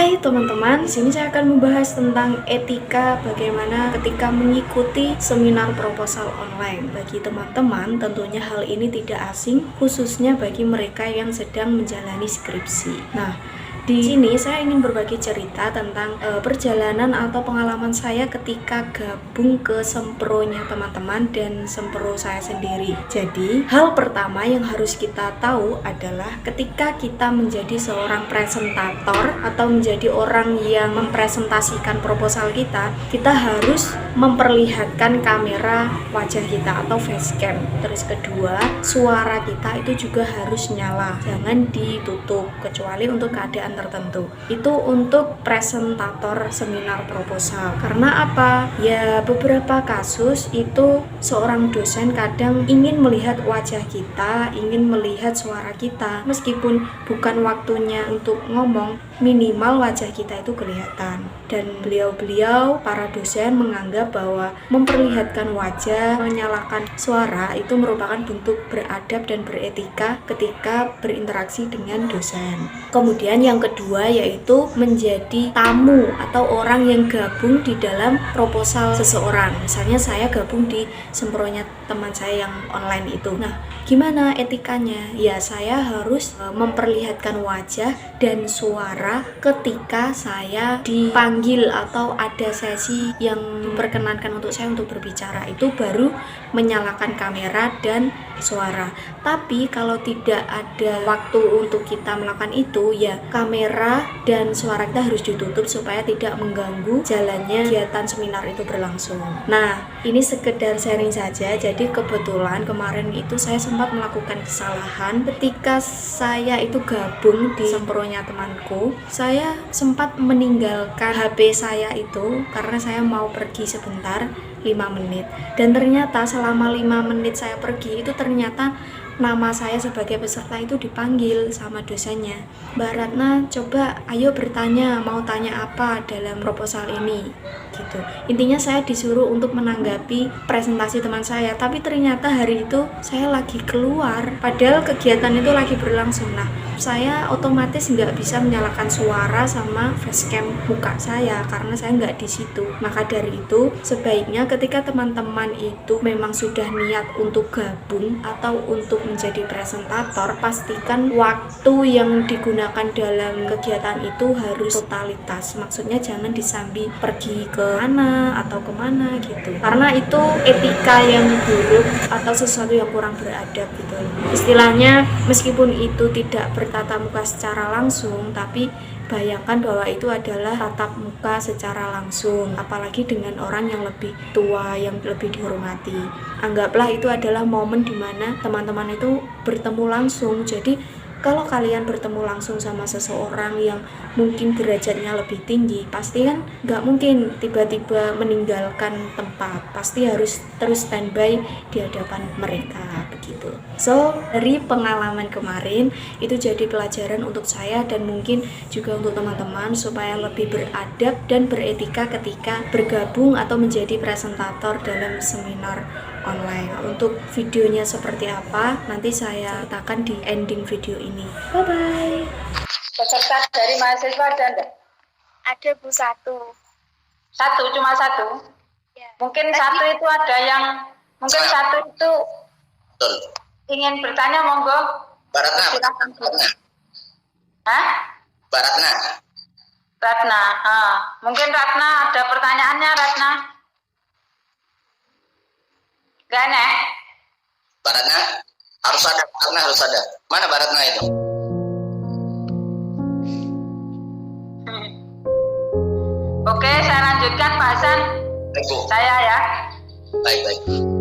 Hai teman-teman, di sini saya akan membahas tentang etika bagaimana ketika mengikuti seminar proposal online. Bagi teman-teman, tentunya hal ini tidak asing, khususnya bagi mereka yang sedang menjalani skripsi. Nah, di sini saya ingin berbagi cerita tentang perjalanan atau pengalaman saya ketika gabung ke sempronya teman-teman dan sempro saya sendiri. Jadi, hal pertama yang harus kita tahu adalah ketika kita menjadi seorang presentator atau menjadi orang yang mempresentasikan proposal kita harus memperlihatkan kamera wajah kita atau facecam. Terus kedua, suara kita itu juga harus nyala, jangan ditutup kecuali untuk keadaan tertentu. Itu untuk presentator seminar proposal. Karena apa? Ya beberapa kasus itu seorang dosen kadang ingin melihat wajah kita, ingin melihat suara kita, meskipun bukan waktunya untuk ngomong, minimal wajah kita itu kelihatan. Dan beliau-beliau para dosen menganggap bahwa memperlihatkan wajah, menyalakan suara itu merupakan bentuk beradab dan beretika ketika berinteraksi dengan dosen. Kemudian yang kedua yaitu menjadi tamu atau orang yang gabung di dalam proposal seseorang. Misalnya saya gabung di sempronya teman saya yang online itu. Nah, gimana etikanya? Ya, saya harus memperlihatkan wajah dan suara ketika saya dipanggil atau ada sesi yang diperkenankan untuk saya untuk berbicara. Itu baru menyalakan kamera dan suara. Tapi kalau tidak ada waktu untuk kita melakukan itu, ya kamera dan suara kita harus ditutup supaya tidak mengganggu jalannya kegiatan seminar itu berlangsung. Nah, ini sekedar sharing saja. Jadi kebetulan kemarin itu saya sempat melakukan kesalahan ketika saya itu gabung di sempronya temanku. Saya sempat meninggalkan HP saya itu karena saya mau pergi sebentar 5 menit. Dan ternyata selama 5 menit saya pergi itu ternyata nama saya sebagai peserta itu dipanggil sama dosennya. Mbak Ratna, coba ayo bertanya, mau tanya apa dalam proposal ini gitu. Intinya saya disuruh untuk menanggapi presentasi teman saya, tapi ternyata hari itu saya lagi keluar padahal kegiatan itu lagi berlangsung. Nah, saya otomatis nggak bisa menyalakan suara sama facecam muka saya karena saya nggak di situ. Maka dari itu sebaiknya ketika teman-teman itu memang sudah niat untuk gabung atau untuk menjadi presentator, pastikan waktu yang digunakan dalam kegiatan itu harus totalitas. Maksudnya jangan disambi pergi ke mana atau kemana gitu, karena itu etika yang buruk atau sesuatu yang kurang beradab gitu. Istilahnya meskipun itu tidak bertatap muka secara langsung, tapi bayangkan bahwa itu adalah tatap muka secara langsung, apalagi dengan orang yang lebih tua, yang lebih dihormati. Anggaplah itu adalah momen dimana teman-teman itu bertemu langsung. Jadi kalau kalian bertemu langsung sama seseorang yang mungkin derajatnya lebih tinggi, pasti kan nggak mungkin tiba-tiba meninggalkan tempat, pasti harus terus standby di hadapan mereka begitu. So, dari pengalaman kemarin itu jadi pelajaran untuk saya dan mungkin juga untuk teman-teman supaya lebih beradab dan beretika ketika bergabung atau menjadi presentator dalam seminar online. Untuk videonya seperti apa nanti saya ceritakan di ending video ini. Bye bye. Peserta dari mahasiswa ada enggak? Ada Bu, satu. Cuma satu? Ya. Mungkin satu itu ada yang satu itu Betul. ingin bertanya, monggo. Baratna. Hah? Baratna. Ratna. Mungkin Ratna ada pertanyaannya, Ratna. Gak nek? Baratna harus ada. Baratna harus ada. Mana Baratna itu? Oke, saya lanjutkan Pak Hasan. Baik, Bu. Saya ya. Baik.